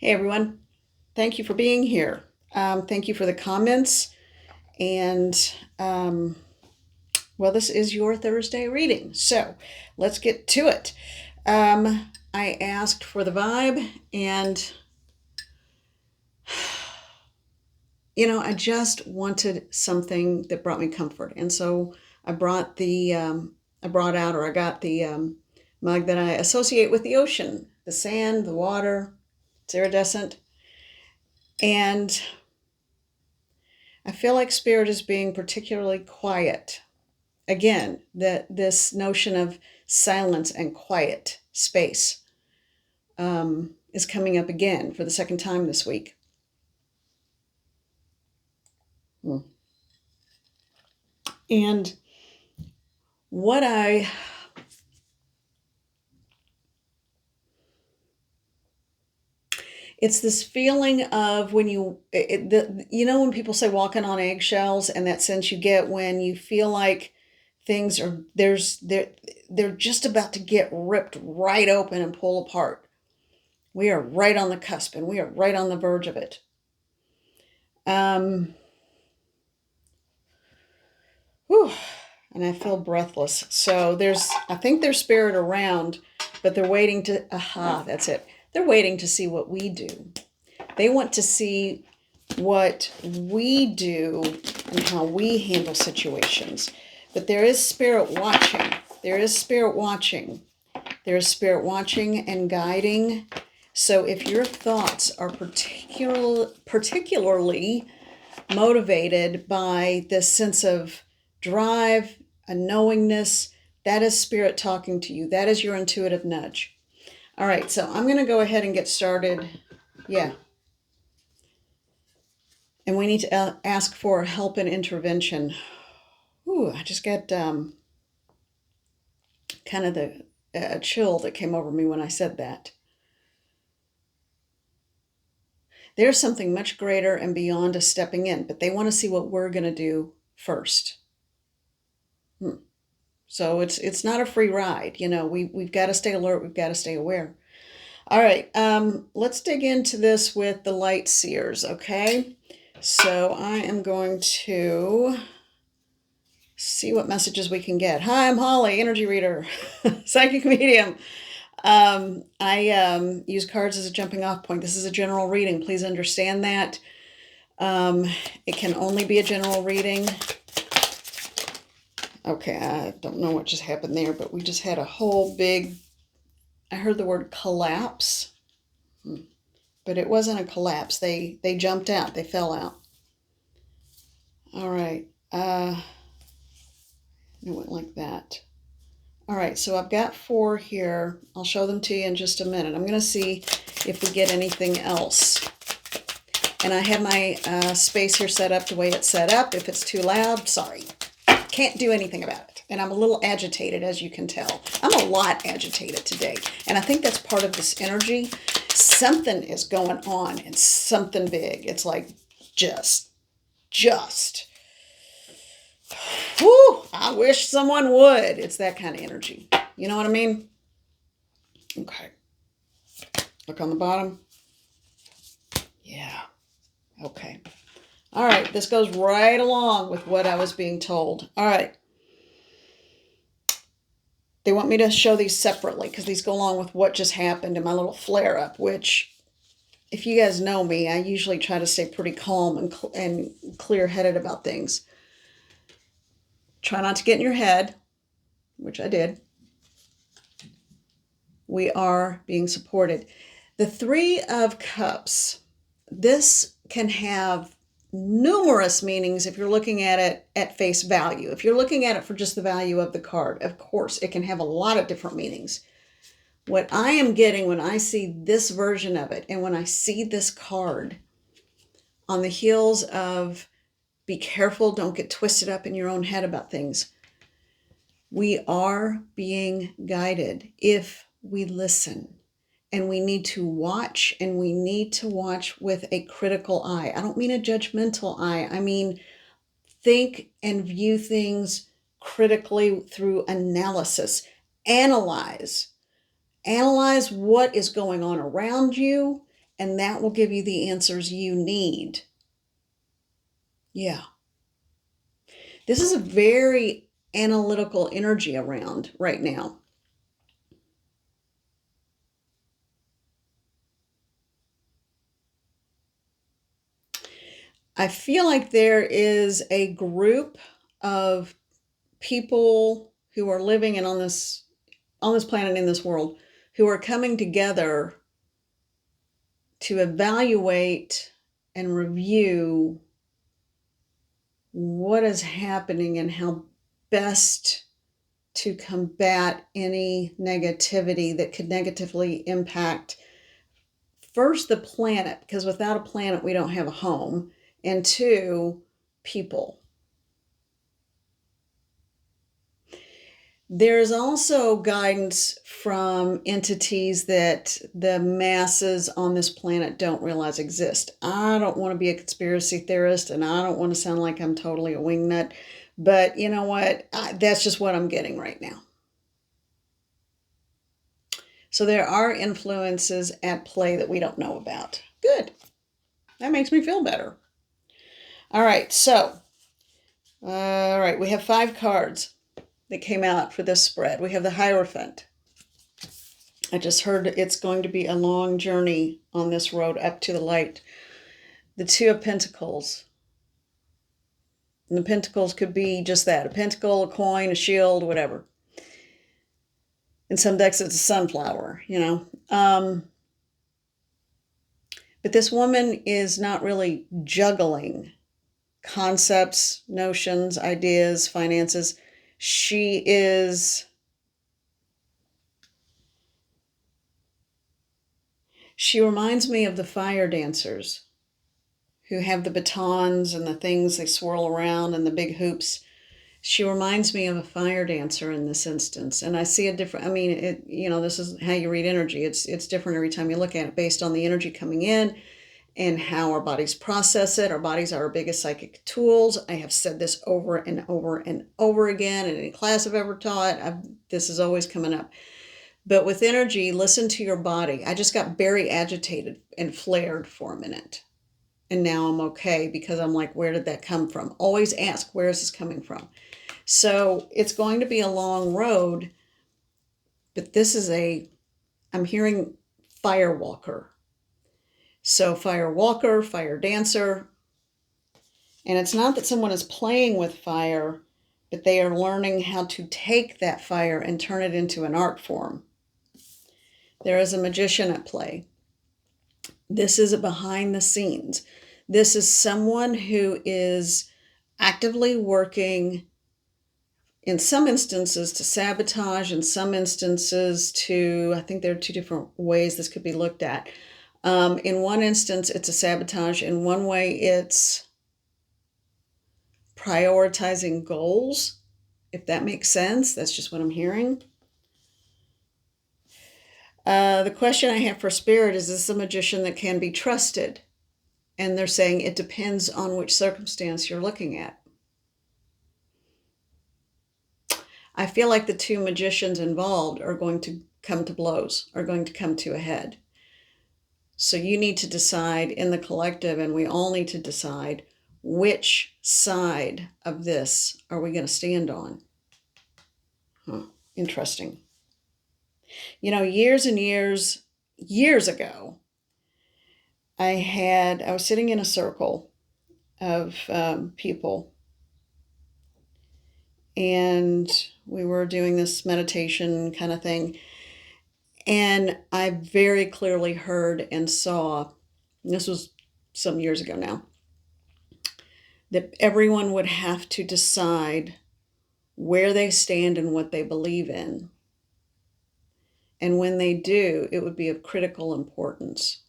Hey everyone, thank you for being here. Thank you for the comments. And well, this is your Thursday reading. So let's get to it. I asked for the vibe, and I just wanted something that brought me comfort. And so I brought I got the mug that I associate with the ocean, the sand, the water. It's iridescent. And I feel like Spirit is being particularly quiet. Again, that this notion of silence and quiet space is coming up again for the second time this week. And what it's this feeling of when when people say walking on eggshells, and that sense you get when you feel like things are they're just about to get ripped right open and pull apart. We are right on the cusp, and we are right on the verge of it. Whew, and I feel breathless. So I think there's spirit around, but they're waiting to, that's it. They're waiting to see what we do. They want to see what we do and how we handle situations. But there is spirit watching. There is spirit watching. There is spirit watching and guiding. So if your thoughts are particularly motivated by this sense of drive, a knowingness, that is spirit talking to you. That is your intuitive nudge. All right, so I'm going to go ahead and get started. Yeah. And we need to ask for help and intervention. Ooh, I just got kind of the chill that came over me when I said that. There's something much greater and beyond us stepping in, but they want to see what we're going to do first. So it's not a free ride. We've got to stay alert. We've got to stay aware. All right, let's dig into this with the light seers, okay? So I am going to see what messages we can get. Hi, I'm Holly, energy reader, psychic medium. I use cards as a jumping off point. This is a general reading. Please understand that. It can only be a general reading. Okay, I don't know what just happened there, but we just had a whole big, I heard the word collapse, but it wasn't a collapse. They jumped out. They fell out. All right. It went like that. All right, so I've got 4 here. I'll show them to you in just a minute. I'm going to see if we get anything else. And I have my space here set up the way it's set up. If it's too loud, sorry. Can't do anything about it. And I'm a little agitated, as you can tell. I'm a lot agitated today. And I think that's part of this energy. Something is going on, and something big. It's like just. Whew, I wish someone would. It's that kind of energy. You know what I mean? Okay. Look on the bottom. Yeah. Okay. All right. This goes right along with what I was being told. All right. They want me to show these separately because these go along with what just happened in my little flare-up, which, if you guys know me, I usually try to stay pretty calm and clear-headed about things. Try not to get in your head, which I did. We are being supported. The 3 of Cups, this can have numerous meanings if you're looking at it at face value. If you're looking at it for just the value of the card, of course, it can have a lot of different meanings. What I am getting when I see this version of it, and when I see this card on the heels of be careful, don't get twisted up in your own head about things. We are being guided if we listen. And we need to watch, and we need to watch with a critical eye. I don't mean a judgmental eye. I mean, think and view things critically through analysis. Analyze what is going on around you, and that will give you the answers you need. Yeah. This is a very analytical energy around right now. I feel like there is a group of people who are living and on this planet, in this world, who are coming together to evaluate and review what is happening and how best to combat any negativity that could negatively impact, first, the planet, because without a planet we don't have a home, and two, people. There's also guidance from entities that the masses on this planet don't realize exist. I don't want to be a conspiracy theorist, and I don't want to sound like I'm totally a wingnut, but you know what? That's just what I'm getting right now. So there are influences at play that we don't know about. Good. That makes me feel better. All right, we have 5 cards that came out for this spread. We have the Hierophant. I just heard it's going to be a long journey on this road up to the light. The 2 of Pentacles. And the Pentacles could be just that, a pentacle, a coin, a shield, whatever. In some decks, it's a sunflower, But this woman is not really juggling concepts, notions, ideas, finances. She reminds me of the fire dancers who have the batons and the things they swirl around and the big hoops. She reminds me of a fire dancer in this instance. And I see a different, this is how you read energy. It's different every time you look at it based on the energy coming in and how our bodies process it. Our bodies are our biggest psychic tools. I have said this over and over and over again in any class I've ever taught. This is always coming up. But with energy, listen to your body. I just got very agitated and flared for a minute. And now I'm okay because I'm like, where did that come from? Always ask, where is this coming from? So it's going to be a long road, but this is I'm hearing fire walker. So fire walker, fire dancer. And it's not that someone is playing with fire, but they are learning how to take that fire and turn it into an art form. There is a magician at play. This is a behind the scenes. This is someone who is actively working, in some instances to sabotage, in some instances I think there are 2 different ways this could be looked at. In one instance, it's a sabotage. In one way, it's prioritizing goals, if that makes sense. That's just what I'm hearing. The question I have for Spirit is this a magician that can be trusted? And they're saying it depends on which circumstance you're looking at. I feel like the 2 magicians involved are going to come to blows, are going to come to a head. So you need to decide in the collective, and we all need to decide which side of this are we going to stand on. Interesting. Years and years ago, I was sitting in a circle of people, and we were doing this meditation kind of thing. And I very clearly heard and saw, and this was some years ago now, that everyone would have to decide where they stand and what they believe in. And when they do, it would be of critical importance.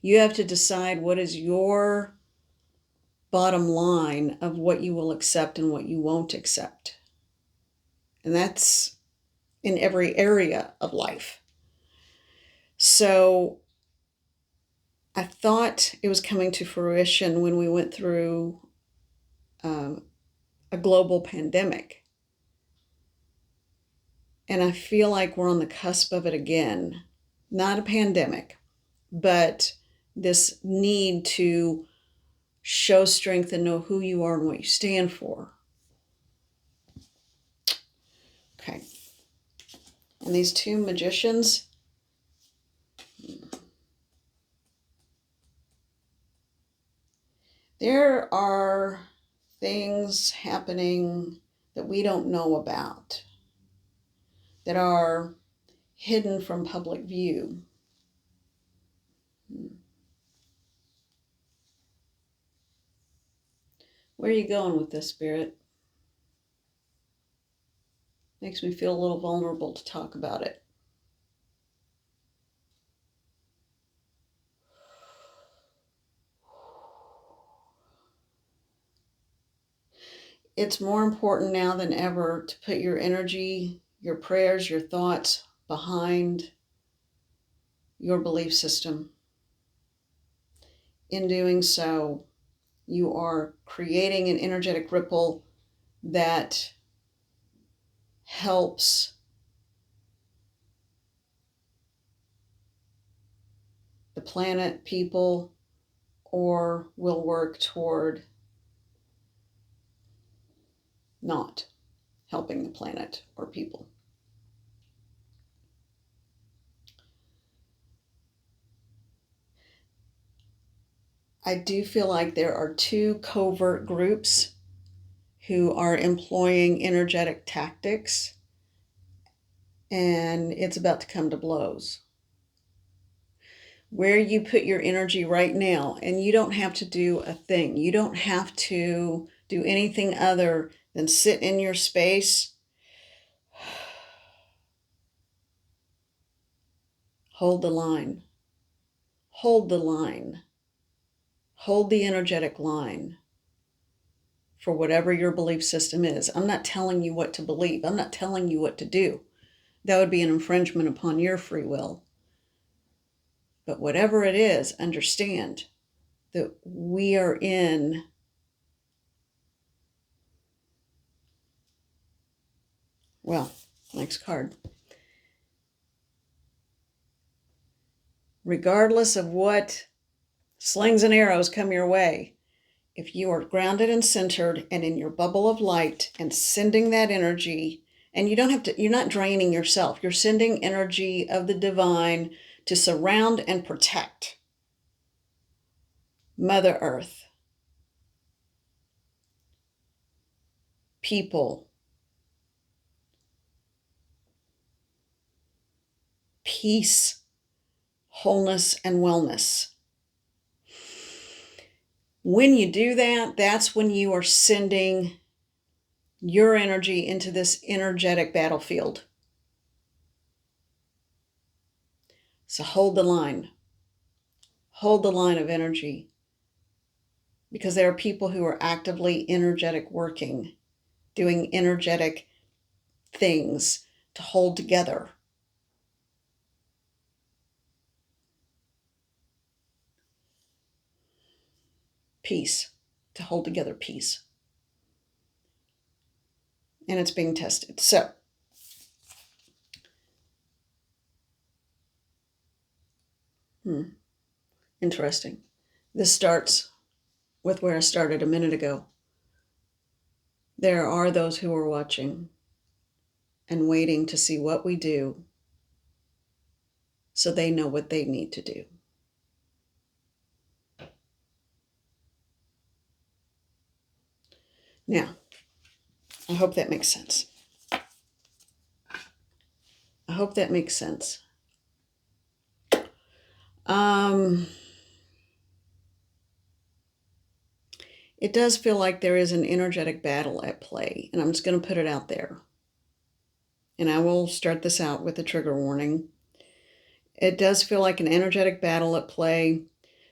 You have to decide what is your bottom line of what you will accept and what you won't accept. And that's in every area of life. So I thought it was coming to fruition when we went through a global pandemic. And I feel like we're on the cusp of it again. not a pandemic, but this need to show strength and know who you are and what you stand for. Okay. And these two magicians, there are things happening that we don't know about, that are hidden from public view. Where are you going with this, Spirit? Makes me feel a little vulnerable to talk about it. It's more important now than ever to put your energy, your prayers, your thoughts behind your belief system. In doing so, you are creating an energetic ripple that helps the planet, people, or will work toward not helping the planet or people. I do feel like there are two covert groups who are employing energetic tactics, and it's about to come to blows. Where you put your energy right now, and you don't have to do a thing. You don't have to do anything other than sit in your space, hold the line, hold the line, hold the energetic line for whatever your belief system is. I'm not telling you what to believe. I'm not telling you what to do. That would be an infringement upon your free will. But whatever it is, understand that we are in well, next card. Regardless of what slings and arrows come your way, if you are grounded and centered and in your bubble of light and sending that energy, and you don't have to, you're not draining yourself, you're sending energy of the divine to surround and protect Mother Earth, people, peace, wholeness, and wellness. When you do that, that's when you are sending your energy into this energetic battlefield. So hold the line. Hold the line of energy. Because there are people who are actively energetic working, doing energetic things to hold together. Peace. To hold together peace. And it's being tested. So, interesting. This starts with where I started a minute ago. There are those who are watching and waiting to see what we do so they know what they need to do. Now, I hope that makes sense. I hope that makes sense. It does feel like there is an energetic battle at play, and I'm just going to put it out there. And I will start this out with a trigger warning. It does feel like an energetic battle at play,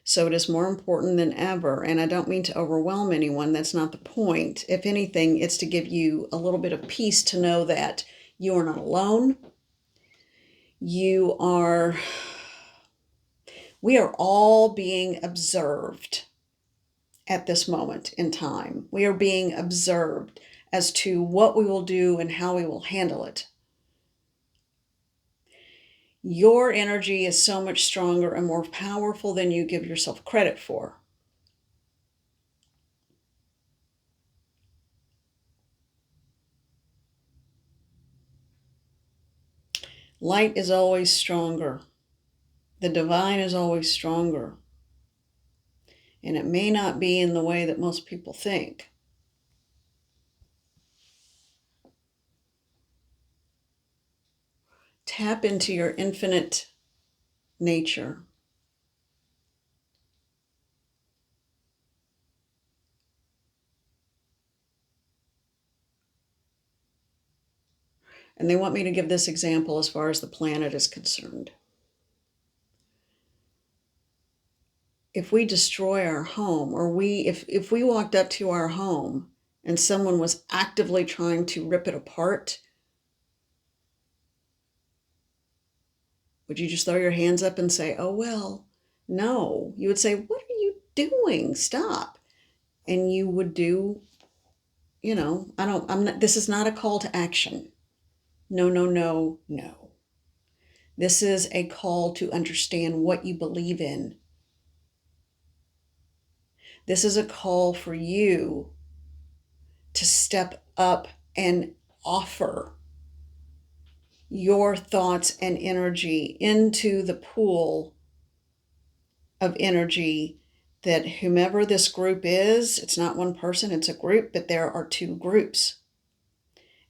so it is more important than ever. And I don't mean to overwhelm anyone. That's not the point. If anything, it's to give you a little bit of peace to know that you are not alone. We are all being observed at this moment in time. We are being observed as to what we will do and how we will handle it. Your energy is so much stronger and more powerful than you give yourself credit for. Light is always stronger. The divine is always stronger. And it may not be in the way that most people think. Tap into your infinite nature. And they want me to give this example as far as the planet is concerned. If we destroy our home, or if we walked up to our home and someone was actively trying to rip it apart, would you just throw your hands up and say, oh, well? No. You would say, what are you doing? Stop. And you would do, this is not a call to action. No, no, no, no. This is a call to understand what you believe in. This is a call for you to step up and offer your thoughts and energy into the pool of energy that whomever this group is, it's not one person, it's a group, but there are two groups.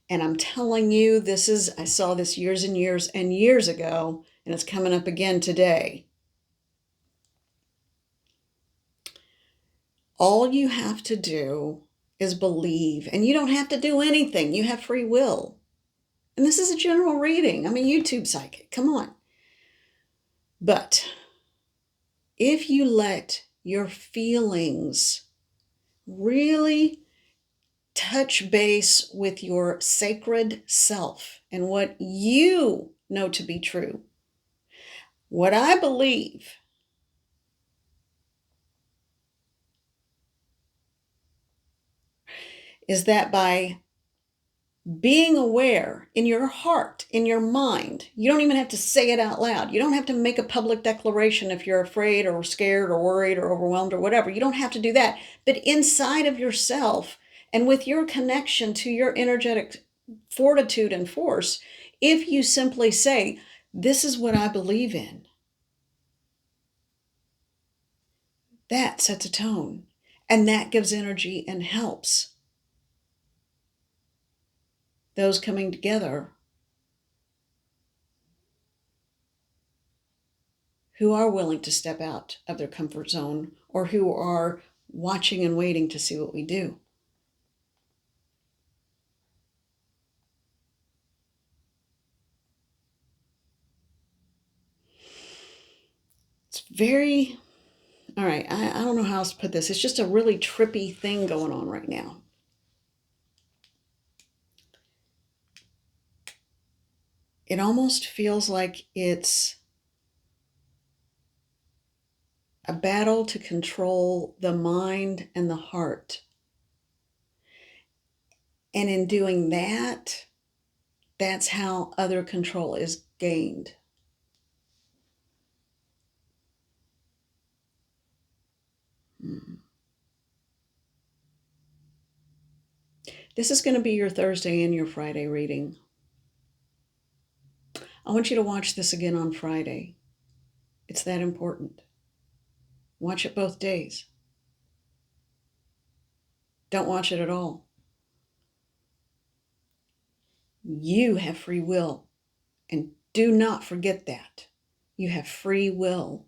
And I'm telling you, I saw this years and years and years ago, and it's coming up again today. All you have to do is believe, and you don't have to do anything. You have free will. And this is a general reading. I'm a YouTube psychic. Come on. But if you let your feelings really touch base with your sacred self and what you know to be true, what I believe is that by being aware in your heart, in your mind, you don't even have to say it out loud. You don't have to make a public declaration if you're afraid or scared or worried or overwhelmed or whatever. You don't have to do that. But inside of yourself and with your connection to your energetic fortitude and force, if you simply say, this is what I believe in, that sets a tone and that gives energy and helps those coming together who are willing to step out of their comfort zone or who are watching and waiting to see what we do. It's very, all right, I don't know how else to put this. It's just a really trippy thing going on right now. It almost feels like it's a battle to control the mind and the heart. And in doing that, that's how other control is gained. This is going to be your Thursday and your Friday reading. I want you to watch this again on Friday. It's that important. Watch it both days. Don't watch it at all. You have free will. And do not forget that. You have free will.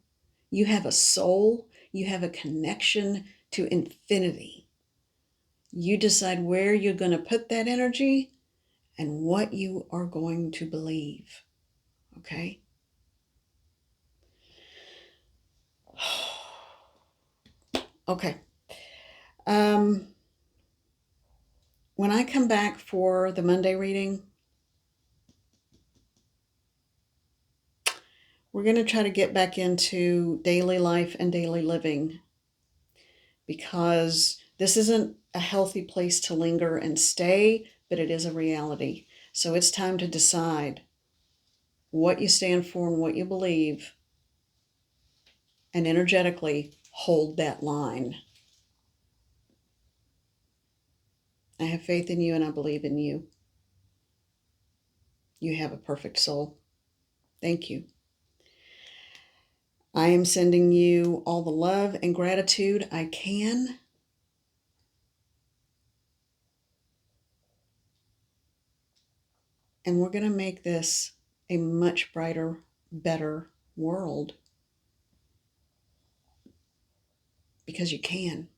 You have a soul. You have a connection to infinity. You decide where you're going to put that energy and what you are going to believe. Okay? Okay. When I come back for the Monday reading, we're going to try to get back into daily life and daily living because this isn't a healthy place to linger and stay, but it is a reality. So it's time to decide what you stand for and what you believe, and energetically hold that line. I have faith in you and I believe in you. You have a perfect soul. Thank you. I am sending you all the love and gratitude I can. And we're going to make this a much brighter, better world. Because you can.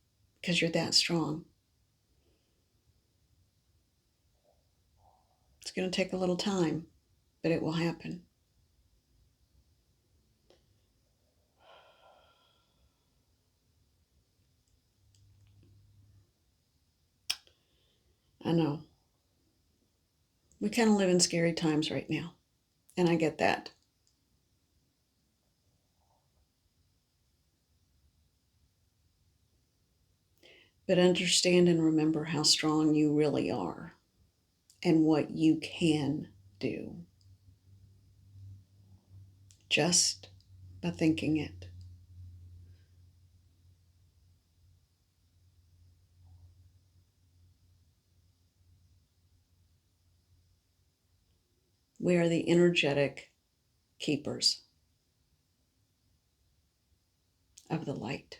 Because you're that strong. It's going to take a little time, but it will happen. I know. We kind of live in scary times right now, and I get that. But understand and remember how strong you really are and what you can do just by thinking it. We are the energetic keepers of the light.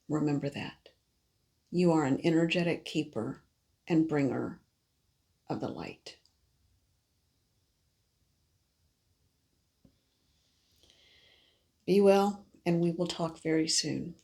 Remember that. You are an energetic keeper and bringer of the light. Be well, and we will talk very soon.